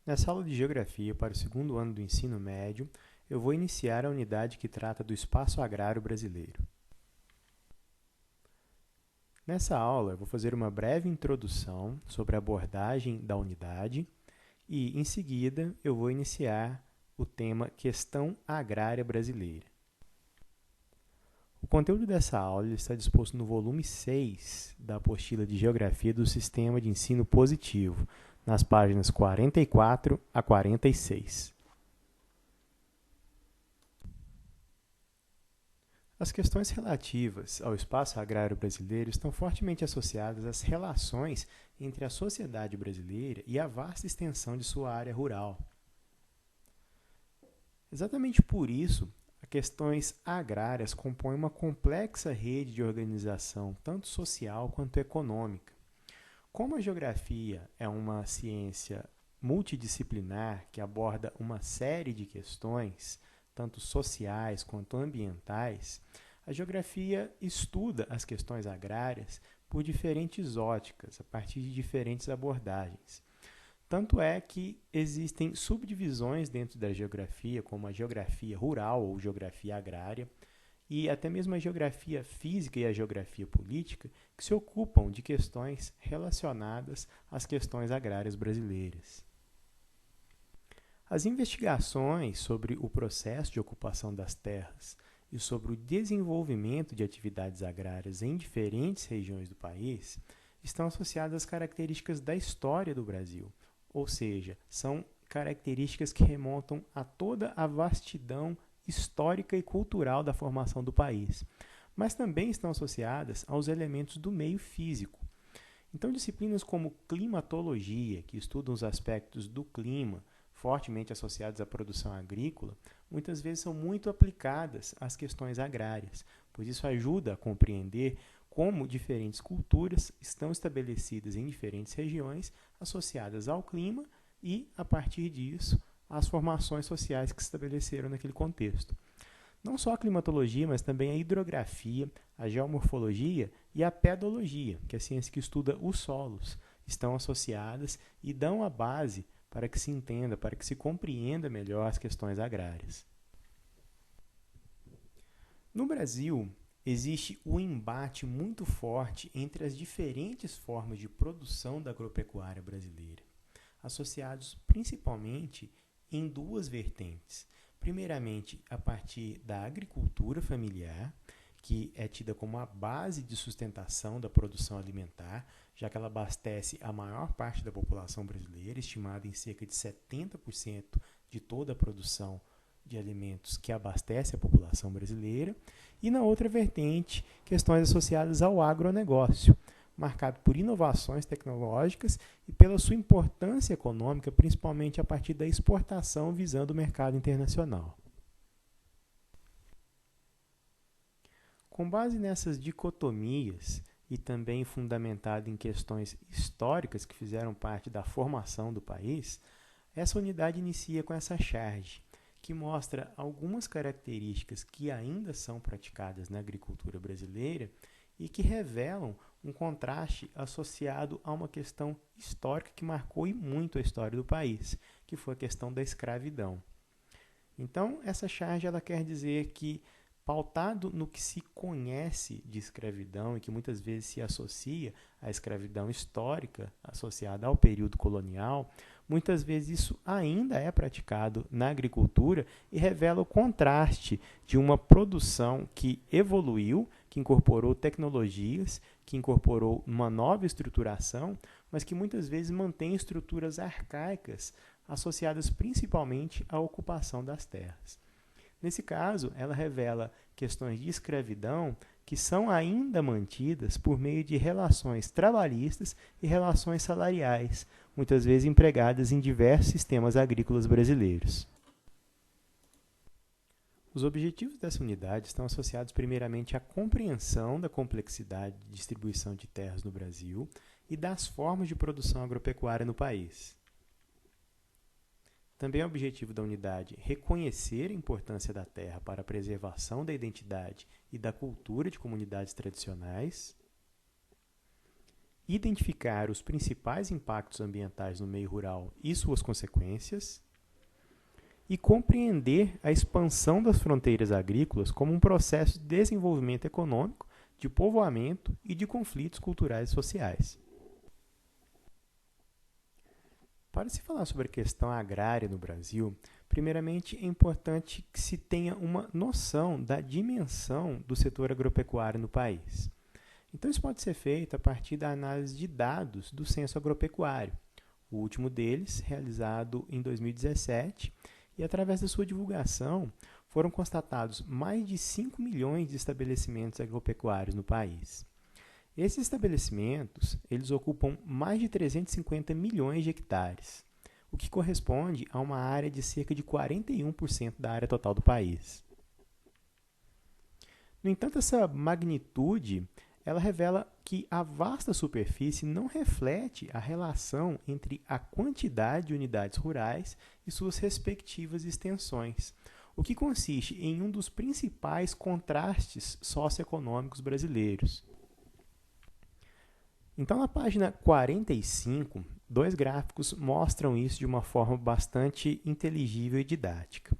Nessa aula de Geografia para o segundo ano do ensino médio, eu vou iniciar a unidade que trata do espaço agrário brasileiro. Nessa aula, eu vou fazer uma breve introdução sobre a abordagem da unidade e, em seguida, eu vou iniciar o tema Questão Agrária Brasileira. O conteúdo dessa aula está disposto no volume 6 da apostila de Geografia do Sistema de Ensino Positivo, nas páginas 44 a 46. As questões relativas ao espaço agrário brasileiro estão fortemente associadas às relações entre a sociedade brasileira e a vasta extensão de sua área rural. Exatamente por isso, as questões agrárias compõem uma complexa rede de organização, tanto social quanto econômica. Como a geografia é uma ciência multidisciplinar que aborda uma série de questões, tanto sociais quanto ambientais, a geografia estuda as questões agrárias por diferentes óticas, a partir de diferentes abordagens. Tanto é que existem subdivisões dentro da geografia, como a geografia rural ou geografia agrária, e até mesmo a geografia física e a geografia política, que se ocupam de questões relacionadas às questões agrárias brasileiras. As investigações sobre o processo de ocupação das terras e sobre o desenvolvimento de atividades agrárias em diferentes regiões do país estão associadas às características da história do Brasil, ou seja, são características que remontam a toda a vastidão histórica e cultural da formação do país, mas também estão associadas aos elementos do meio físico. Então, disciplinas como climatologia, que estudam os aspectos do clima, fortemente associados à produção agrícola, muitas vezes são muito aplicadas às questões agrárias, pois isso ajuda a compreender como diferentes culturas estão estabelecidas em diferentes regiões associadas ao clima e, a partir disso, às formações sociais que se estabeleceram naquele contexto. Não só a climatologia, mas também a hidrografia, a geomorfologia e a pedologia, que é a ciência que estuda os solos, estão associadas e dão a base para que se entenda, para que se compreenda melhor as questões agrárias. No Brasil, existe um embate muito forte entre as diferentes formas de produção da agropecuária brasileira, associados principalmente em duas vertentes. Primeiramente, a partir da agricultura familiar, que é tida como a base de sustentação da produção alimentar, já que ela abastece a maior parte da população brasileira, estimada em cerca de 70% de toda a produção de alimentos que abastece a população brasileira, e na outra vertente, questões associadas ao agronegócio, marcado por inovações tecnológicas e pela sua importância econômica, principalmente a partir da exportação visando o mercado internacional. Com base nessas dicotomias e também fundamentado em questões históricas que fizeram parte da formação do país, essa unidade inicia com essa charge, que mostra algumas características que ainda são praticadas na agricultura brasileira e que revelam um contraste associado a uma questão histórica que marcou e muito a história do país, que foi a questão da escravidão. Então, essa charge ela quer dizer que, pautado no que se conhece de escravidão e que muitas vezes se associa à escravidão histórica associada ao período colonial, muitas vezes isso ainda é praticado na agricultura e revela o contraste de uma produção que evoluiu, que incorporou tecnologias, que incorporou uma nova estruturação, mas que muitas vezes mantém estruturas arcaicas associadas principalmente à ocupação das terras. Nesse caso, ela revela questões de escravidão que são ainda mantidas por meio de relações trabalhistas e relações salariais, muitas vezes empregadas em diversos sistemas agrícolas brasileiros. Os objetivos dessa unidade estão associados primeiramente à compreensão da complexidade de distribuição de terras no Brasil e das formas de produção agropecuária no país. Também é objetivo da unidade reconhecer a importância da terra para a preservação da identidade e da cultura de comunidades tradicionais identificar os principais impactos ambientais no meio rural e suas consequências, e compreender a expansão das fronteiras agrícolas como um processo de desenvolvimento econômico, de povoamento e de conflitos culturais e sociais. Para se falar sobre a questão agrária no Brasil, primeiramente é importante que se tenha uma noção da dimensão do setor agropecuário no país. Então, isso pode ser feito a partir da análise de dados do Censo Agropecuário, o último deles realizado em 2017, e através da sua divulgação foram constatados mais de 5 milhões de estabelecimentos agropecuários no país. Esses estabelecimentos, eles ocupam mais de 350 milhões de hectares, o que corresponde a uma área de cerca de 41% da área total do país. No entanto, essa magnitude, ela revela que a vasta superfície não reflete a relação entre a quantidade de unidades rurais e suas respectivas extensões, o que consiste em um dos principais contrastes socioeconômicos brasileiros. Então, na página 45, dois gráficos mostram isso de uma forma bastante inteligível e didática.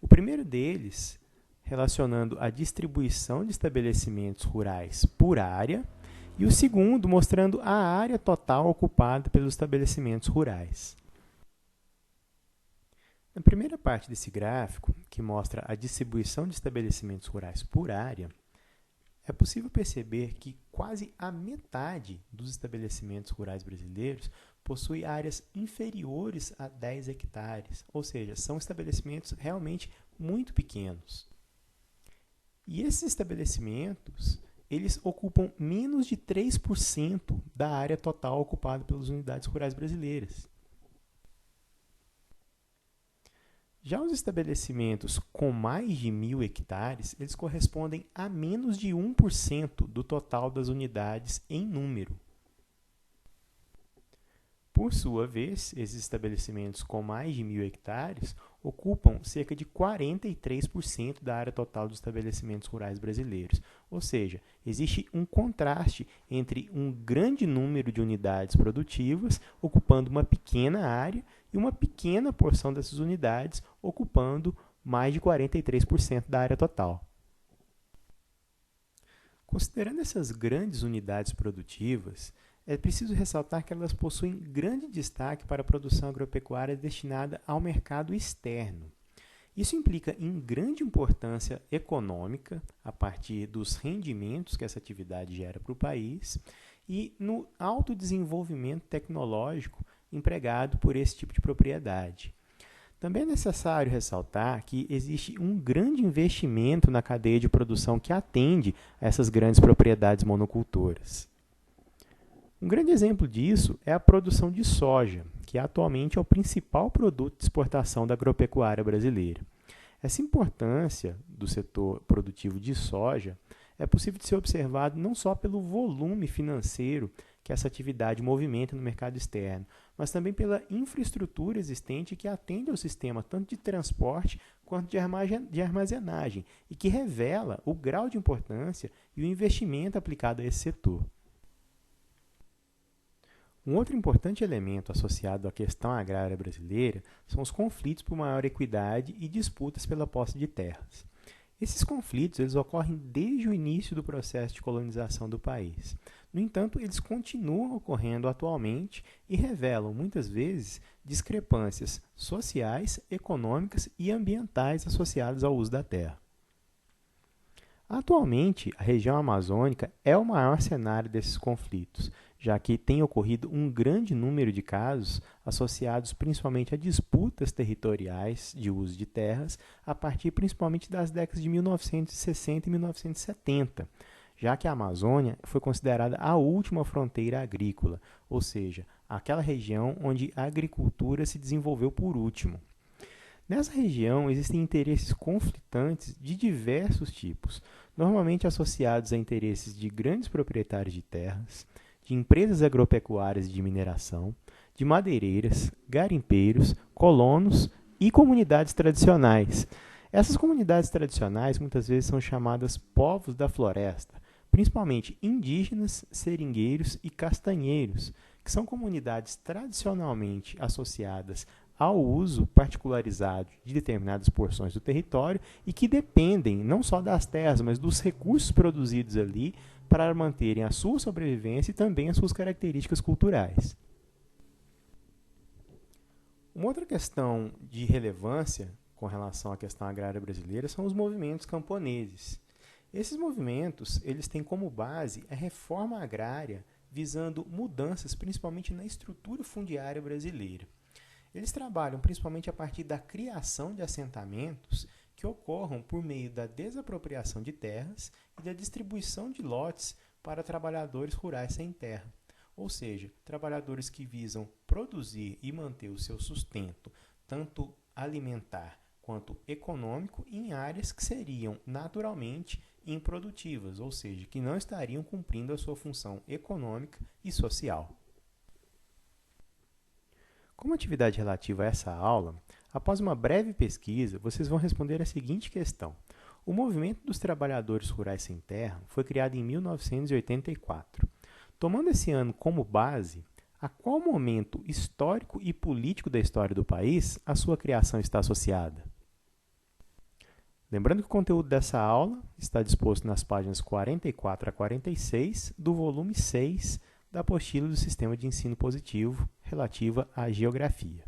O primeiro deles, relacionando a distribuição de estabelecimentos rurais por área, e o segundo, mostrando a área total ocupada pelos estabelecimentos rurais. Na primeira parte desse gráfico, que mostra a distribuição de estabelecimentos rurais por área, é possível perceber que quase a metade dos estabelecimentos rurais brasileiros possui áreas inferiores a 10 hectares, ou seja, são estabelecimentos realmente muito pequenos. E esses estabelecimentos, eles ocupam menos de 3% da área total ocupada pelas unidades rurais brasileiras. Já os estabelecimentos com mais de 1.000 hectares, eles correspondem a menos de 1% do total das unidades em número. Por sua vez, esses estabelecimentos com mais de 1.000 hectares ocupam cerca de 43% da área total dos estabelecimentos rurais brasileiros. Ou seja, existe um contraste entre um grande número de unidades produtivas ocupando uma pequena área e uma pequena porção dessas unidades ocupando mais de 43% da área total. Considerando essas grandes unidades produtivas, é preciso ressaltar que elas possuem grande destaque para a produção agropecuária destinada ao mercado externo. Isso implica em grande importância econômica, a partir dos rendimentos que essa atividade gera para o país, e no alto desenvolvimento tecnológico empregado por esse tipo de propriedade. Também é necessário ressaltar que existe um grande investimento na cadeia de produção que atende a essas grandes propriedades monocultoras. Um grande exemplo disso é a produção de soja, que atualmente é o principal produto de exportação da agropecuária brasileira. Essa importância do setor produtivo de soja é possível de ser observado não só pelo volume financeiro que essa atividade movimenta no mercado externo, mas também pela infraestrutura existente que atende ao sistema tanto de transporte quanto de armazenagem e que revela o grau de importância e o investimento aplicado a esse setor. Um outro importante elemento associado à questão agrária brasileira são os conflitos por maior equidade e disputas pela posse de terras. Esses conflitos eles ocorrem desde o início do processo de colonização do país. No entanto, eles continuam ocorrendo atualmente e revelam, muitas vezes, discrepâncias sociais, econômicas e ambientais associadas ao uso da terra. Atualmente, a região amazônica é o maior cenário desses conflitos, já que tem ocorrido um grande número de casos associados principalmente a disputas territoriais de uso de terras, a partir principalmente das décadas de 1960 e 1970, já que a Amazônia foi considerada a última fronteira agrícola, ou seja, aquela região onde a agricultura se desenvolveu por último. Nessa região existem interesses conflitantes de diversos tipos, normalmente associados a interesses de grandes proprietários de terras, de empresas agropecuárias de mineração, de madeireiras, garimpeiros, colonos e comunidades tradicionais. Essas comunidades tradicionais muitas vezes são chamadas povos da floresta, principalmente indígenas, seringueiros e castanheiros, que são comunidades tradicionalmente associadas ao uso particularizado de determinadas porções do território e que dependem não só das terras, mas dos recursos produzidos ali para manterem a sua sobrevivência e também as suas características culturais. Uma outra questão de relevância com relação à questão agrária brasileira são os movimentos camponeses. Esses movimentos, eles têm como base a reforma agrária visando mudanças principalmente na estrutura fundiária brasileira. Eles trabalham principalmente a partir da criação de assentamentos que ocorram por meio da desapropriação de terras e da distribuição de lotes para trabalhadores rurais sem terra, ou seja, trabalhadores que visam produzir e manter o seu sustento, tanto alimentar quanto econômico, em áreas que seriam naturalmente improdutivas, ou seja, que não estariam cumprindo a sua função econômica e social. Como atividade relativa a essa aula, após uma breve pesquisa, vocês vão responder a seguinte questão. O Movimento dos Trabalhadores Rurais Sem Terra foi criado em 1984. Tomando esse ano como base, a qual momento histórico e político da história do país a sua criação está associada? Lembrando que o conteúdo dessa aula está disposto nas páginas 44 a 46 do volume 6 da apostila do Sistema de Ensino Positivo relativa à Geografia.